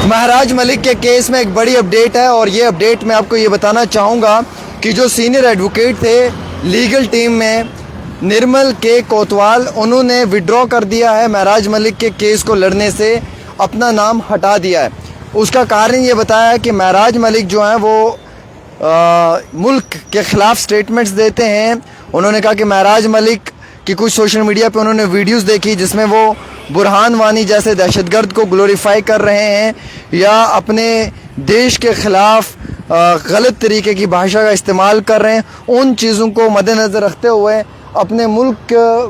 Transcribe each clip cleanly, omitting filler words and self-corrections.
महराज मलिक के केस में एक बड़ी अपडेट है और ये अपडेट मैं आपको ये बताना चाहूँगा कि जो सीनियर एडवोकेट थे लीगल टीम में निर्मल के कोतवाल, उन्होंने विड्रॉ कर दिया है महराज मलिक के केस को लड़ने से, अपना नाम हटा दिया है। उसका कारण ये बताया है कि महराज मलिक जो हैं वो मुल्क के ख़िलाफ़ स्टेटमेंट्स देते हैं। उन्होंने कहा कि महराज मलिक की कुछ सोशल मीडिया पे उन्होंने वीडियोस देखी जिसमें वो बुरहान वानी जैसे दहशतगर्द को ग्लोरीफाई कर रहे हैं या अपने देश के ख़िलाफ़ गलत तरीके की भाषा का इस्तेमाल कर रहे हैं। उन चीज़ों को मद्देनज़र रखते हुए, अपने मुल्क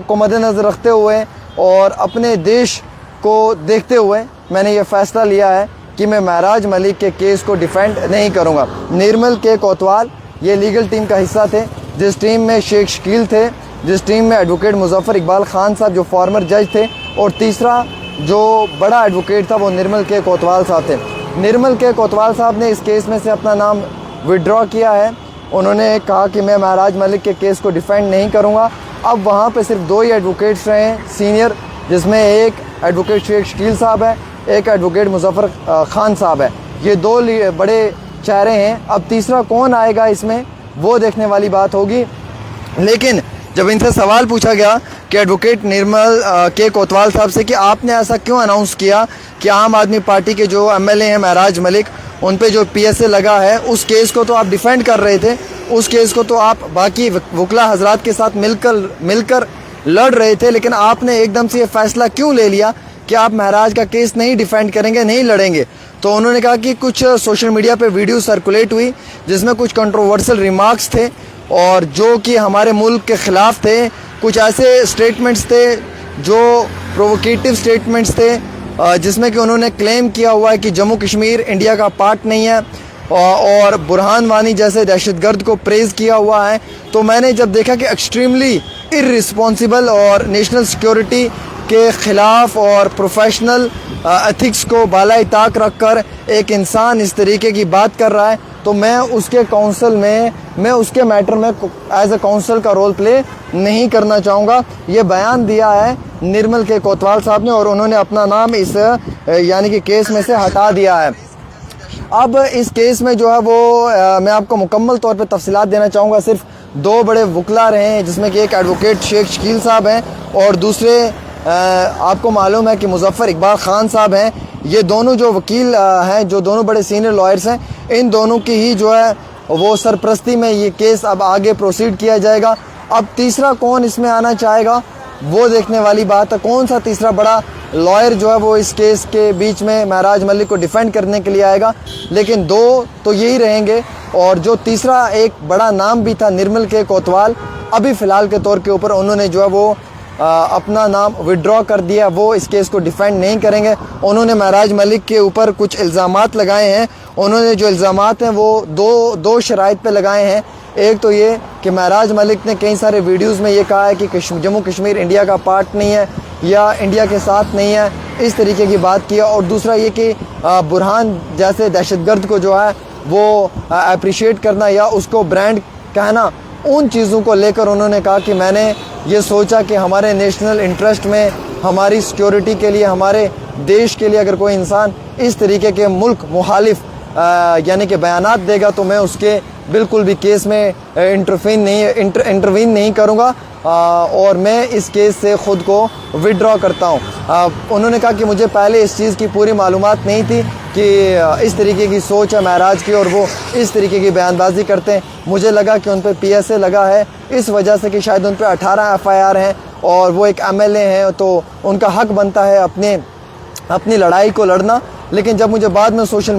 को मद्देनज़र रखते हुए और अपने देश को देखते हुए मैंने ये फ़ैसला लिया है कि मैं महराज मलिक के केस को डिफेंड नहीं करूँगा। निर्मल के कोतवाल ये लीगल टीम का हिस्सा थे, जिस टीम में शेख शकील थे, जिस टीम में एडवोकेट मुजफ्फर इकबाल ख़ान साहब जो फॉर्मर जज थे, और तीसरा जो बड़ा एडवोकेट था वो निर्मल के कोतवाल साहब थे। निर्मल के कोतवाल साहब ने इस केस में से अपना नाम विड्रॉ किया है। उन्होंने कहा कि मैं महराज मलिक के केस को डिफेंड नहीं करूँगा। अब वहाँ पे सिर्फ दो ही एडवोकेट्स रहे हैं सीनियर, जिसमें एक एडवोकेट शेख शकील साहब है, एक एडवोकेट मुजफ्फर ख़ान साहब है। ये दो बड़े चेहरे हैं। अब तीसरा कौन आएगा इसमें वो देखने वाली बात होगी। लेकिन जब इनसे सवाल पूछा गया कि एडवोकेट निर्मल के कोतवाल साहब से कि आपने ऐसा क्यों अनाउंस किया कि आम आदमी पार्टी के जो एमएलए हैं महराज मलिक, उन पे जो पीएसए लगा है उस केस को तो आप डिफेंड कर रहे थे, उस केस को तो आप बाकी वकला हजरात के साथ मिलकर लड़ रहे थे, लेकिन आपने एकदम से ये फैसला क्यों ले लिया कि आप महराज का केस नहीं डिफेंड करेंगे, नहीं लड़ेंगे? तो उन्होंने कहा कि कुछ सोशल मीडिया पे वीडियो सर्कुलेट हुई जिसमें कुछ कंट्रोवर्शियल रिमार्क्स थे और जो कि हमारे मुल्क के ख़िलाफ़ थे। कुछ ऐसे स्टेटमेंट्स थे जो प्रोवोकेटिव स्टेटमेंट्स थे, जिसमें कि उन्होंने क्लेम किया हुआ है कि जम्मू कश्मीर इंडिया का पार्ट नहीं है और बुरहान वानी जैसे दहशतगर्द को प्रेज़ किया हुआ है। तो मैंने जब देखा कि एक्सट्रीमली इर्रिस्पॉन्सिबल और नेशनल सिक्योरिटी के ख़िलाफ़ और प्रोफेशनल एथिक्स को बालाई ताक रख कर एक इंसान इस तरीके की बात कर रहा है, तो मैं उसके काउंसिल में, मैं उसके मैटर में एज ए काउंसिल का रोल प्ले नहीं करना चाहूँगा। ये बयान दिया है निर्मल के कोतवाल साहब ने और उन्होंने अपना नाम इस यानी कि केस में से हटा दिया है। अब इस केस में जो है वो मैं आपको मुकम्मल तौर पे तफसीलात देना चाहूँगा। सिर्फ दो बड़े वकला रहे हैं, जिसमें कि एक एडवोकेट शेख शकील साहब हैं और दूसरे आपको मालूम है कि मुजफ्फर इकबाल ख़ान साहब हैं। ये दोनों जो वकील हैं, जो दोनों बड़े सीनियर लॉयर्स हैं, इन दोनों की ही जो है वो सरपरस्ती में ये केस अब आगे प्रोसीड किया जाएगा। अब तीसरा कौन इसमें आना चाहेगा वो देखने वाली बात है। कौन सा तीसरा बड़ा लॉयर जो है वो इस केस के बीच में महराज मलिक को डिफेंड करने के लिए आएगा, लेकिन दो तो यही रहेंगे। और जो तीसरा एक बड़ा नाम भी था निर्मल के कोतवाल, अभी फ़िलहाल के तौर के ऊपर उन्होंने जो है वो अपना नाम विड्रॉ कर दिया, वो इस केस को डिफेंड नहीं करेंगे। उन्होंने महराज मलिक के ऊपर कुछ इल्ज़ामात लगाए हैं। उन्होंने जो इल्ज़ामात हैं वो दो शराइत पे लगाए हैं। एक तो ये कि महराज मलिक ने कई सारे वीडियोस में ये कहा है कि जम्मू कश्मीर इंडिया का पार्ट नहीं है या इंडिया के साथ नहीं है, इस तरीके की बात किया। और दूसरा ये कि बुरहान जैसे दहशतगर्द को जो है वो अप्रिशिएट करना या उसको ब्रांड कहना, उन चीज़ों को लेकर उन्होंने कहा कि मैंने ये सोचा कि हमारे नेशनल इंटरेस्ट में, हमारी सिक्योरिटी के लिए, हमारे देश के लिए अगर कोई इंसान इस तरीके के मुल्क मुखालिफ यानी कि बयानात देगा तो मैं उसके बिल्कुल भी केस में इंटरवीन नहीं करूँगा और मैं इस केस से ख़ुद को विड्रॉ करता हूँ। उन्होंने कहा कि मुझे पहले इस चीज़ की पूरी मालूमात नहीं थी कि इस तरीके की सोच है महराज की और वो इस तरीके की बयानबाजी करते हैं। मुझे लगा कि उन पर पीएसए लगा है इस वजह से कि शायद उन पर 18 एफआईआर हैं और वो एक एमएलए हैं, तो उनका हक बनता है अपनी लड़ाई को लड़ना। लेकिन जब मुझे बाद में सोशल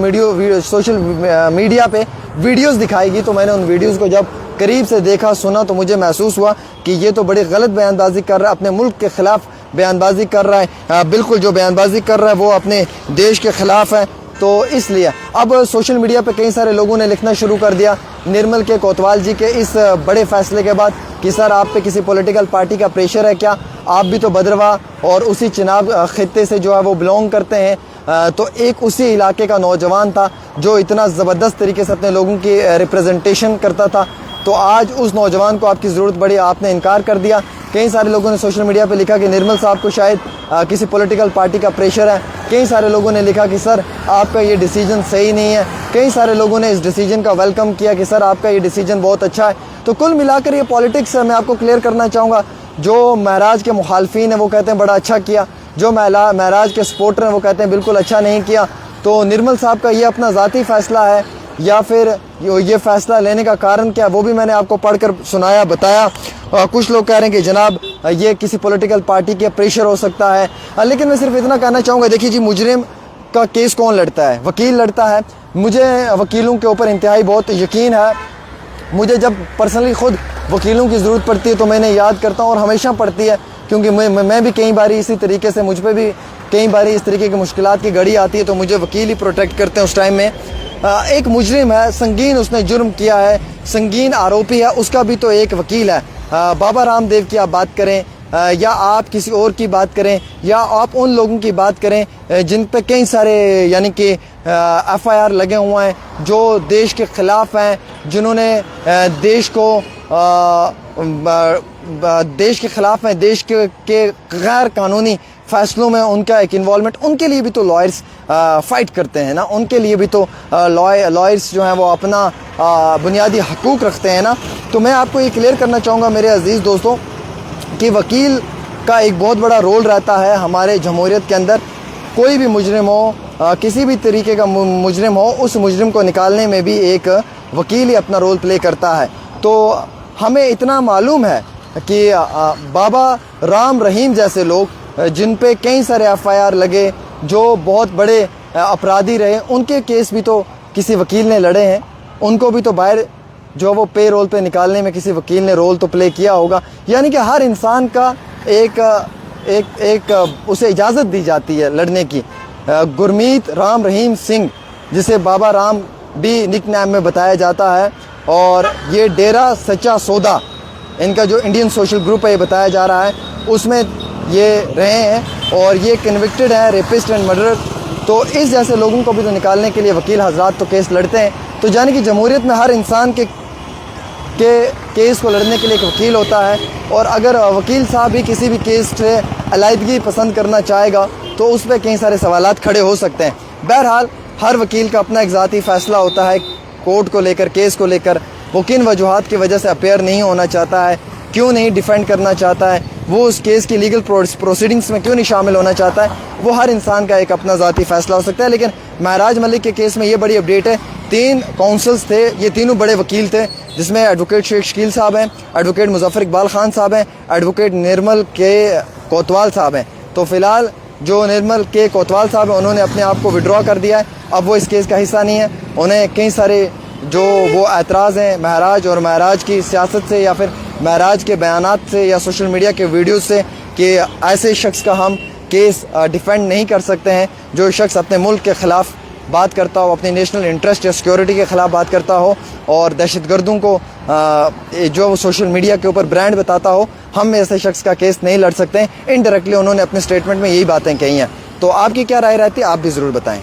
मीडिया पे वीडियोस दिखाएगी तो मैंने उन वीडियोस को जब करीब से देखा, सुना, तो मुझे महसूस हुआ कि ये तो बड़ी गलत बयानबाजी कर रहा है, अपने मुल्क के ख़िलाफ़ बयानबाजी कर रहा है। बिल्कुल जो बयानबाजी कर रहा है वो अपने देश के ख़िलाफ़ है। तो इसलिए अब सोशल मीडिया पे कई सारे लोगों ने लिखना शुरू कर दिया निर्मल के कोतवाल जी के इस बड़े फ़ैसले के बाद कि सर आप पे किसी पॉलिटिकल पार्टी का प्रेशर है क्या? आप भी तो बदरवा और उसी चिनाब खित्ते से जो है वो बिलोंग करते हैं। तो एक उसी इलाके का नौजवान था जो इतना ज़बरदस्त तरीके से अपने लोगों की रिप्रेजेंटेशन करता था। तो आज उस नौजवान को आपकी ज़रूरत पड़ी, आपने इनकार कर दिया। कई सारे लोगों ने सोशल मीडिया पे लिखा कि निर्मल साहब को शायद किसी पॉलिटिकल पार्टी का प्रेशर है। कई सारे लोगों ने लिखा कि सर आपका ये डिसीजन सही नहीं है। कई सारे लोगों ने इस डिसीजन का वेलकम किया कि सर आपका ये डिसीजन बहुत अच्छा है। तो कुल मिलाकर ये पॉलिटिक्स है। मैं आपको क्लियर करना चाहूँगा, जो महराज के मुखालफिन हैं वो कहते हैं बड़ा अच्छा किया, जो महराज के सपोर्टर हैं वो कहते हैं बिल्कुल अच्छा नहीं किया। तो निर्मल साहब का ये अपना ज़ाती फ़ैसला है या फिर ये फ़ैसला लेने का कारण क्या, वो भी मैंने आपको पढ़कर सुनाया, बताया। कुछ लोग कह रहे हैं कि जनाब ये किसी पॉलिटिकल पार्टी के प्रेशर हो सकता है। लेकिन मैं सिर्फ इतना कहना चाहूँगा, देखिए जी, मुजरिम का केस कौन लड़ता है? वकील लड़ता है। मुझे वकीलों के ऊपर इंतहाई बहुत यकीन है। मुझे जब पर्सनली ख़ुद वकीलों की ज़रूरत पड़ती है तो मैं इन्हें याद करता हूँ, और हमेशा पड़ती है, क्योंकि मैं भी कई बारी इसी तरीके से, मुझ पर भी कई बारी इस तरीके की मुश्किलात की घड़ी आती है, तो मुझे वकील ही प्रोटेक्ट करते हैं उस टाइम में। एक मुजरिम है, संगीन उसने जुर्म किया है, संगीन आरोपी है, उसका भी तो एक वकील है। बाबा रामदेव की आप बात करें या आप किसी और की बात करें या आप उन लोगों की बात करें जिन पे कई सारे यानी कि FIR लगे हुए हैं, जो देश के ख़िलाफ़ हैं, जिन्होंने देश के ख़िलाफ़ हैं, देश के गैर कानूनी फ़ैसलों में उनका एक इन्वॉल्वमेंट, उनके लिए भी तो लॉयर्स फ़ाइट करते हैं ना, उनके लिए भी तो लॉयर्स जो हैं वो अपना बुनियादी हकूक़ रखते हैं ना। तो मैं आपको ये क्लियर करना चाहूँगा मेरे अज़ीज़ दोस्तों कि वकील का एक बहुत बड़ा रोल रहता है हमारे जमहूरियत के अंदर। कोई भी मुजरिम हो, किसी भी तरीके का मुजरिम हो, उस मुजरिम को निकालने में भी एक वकील ही अपना रोल प्ले करता है। तो हमें इतना मालूम है कि बाबा राम रहीम जैसे लोग जिन पे कई सारे FIR लगे, जो बहुत बड़े अपराधी रहे, उनके केस भी तो किसी वकील ने लड़े हैं। उनको भी तो बाहर जो वो पे रोल पे निकालने में किसी वकील ने रोल तो प्ले किया होगा। यानी कि हर इंसान का एक उसे इजाज़त दी जाती है लड़ने की। गुरमीत राम रहीम सिंह, जिसे बाबा राम भी निक नेम में बताया जाता है, और ये डेरा सच्चा सौदा, इनका जो इंडियन सोशल ग्रुप है ये बताया जा रहा है, उसमें ये रहे हैं और ये कन्विक्टेड है रेपिस्ट एंड मर्डरर। तो इस जैसे लोगों को भी तो निकालने के लिए वकील हजरात तो केस लड़ते हैं। तो यानी कि जमहूरियत में हर इंसान के केस को लड़ने के लिए एक वकील होता है, और अगर वकील साहब भी किसी भी केस से अलाइदगी पसंद करना चाहेगा तो उस पर कई सारे सवालात खड़े हो सकते हैं। बहरहाल हर वकील का अपना एक ज़ाती फ़ैसला होता है कोर्ट को लेकर, केस को लेकर, वो किन वजूहात की वजह से अपेयर नहीं होना चाहता है, क्यों नहीं डिफेंड करना चाहता है, वो उस केस की लीगल प्रोसीडिंग्स में क्यों नहीं शामिल होना चाहता है, वो हर इंसान का एक अपना ज़ाती फ़ैसला हो सकता है। लेकिन महराज मलिक के केस में ये बड़ी अपडेट है, 3 काउंसल्स थे, ये तीनों बड़े वकील थे, जिसमें एडवोकेट शेख शकील साहब हैं, एडवोकेट मुजफ्फर इकबाल ख़ान साहब हैं, एडवोकेट निर्मल के कोतवाल साहब हैं। तो फ़िलहाल जो निर्मल के कोतवाल साहब हैं उन्होंने अपने आप को विड्रॉ कर दिया है, अब वो इस केस का हिस्सा नहीं है। उन्हें कई सारे जो वो एतराज़ हैं महराज और महराज की सियासत से, या फिर महराज के बयानात से, या सोशल मीडिया के वीडियोज़ से, कि ऐसे शख्स का हम केस डिफेंड नहीं कर सकते हैं जो शख्स अपने मुल्क के ख़िलाफ़ बात करता हो, अपनी नेशनल इंटरेस्ट या सिक्योरिटी के ख़िलाफ़ बात करता हो, और दहशतगर्दों को जो सोशल मीडिया के ऊपर ब्रांड बताता हो, हम ऐसे शख्स का केस नहीं लड़ सकते हैं। इनडायरेक्टली उन्होंने अपने स्टेटमेंट में यही बातें कही हैं। तो आपकी क्या राय रहती है, आप भी ज़रूर बताएं।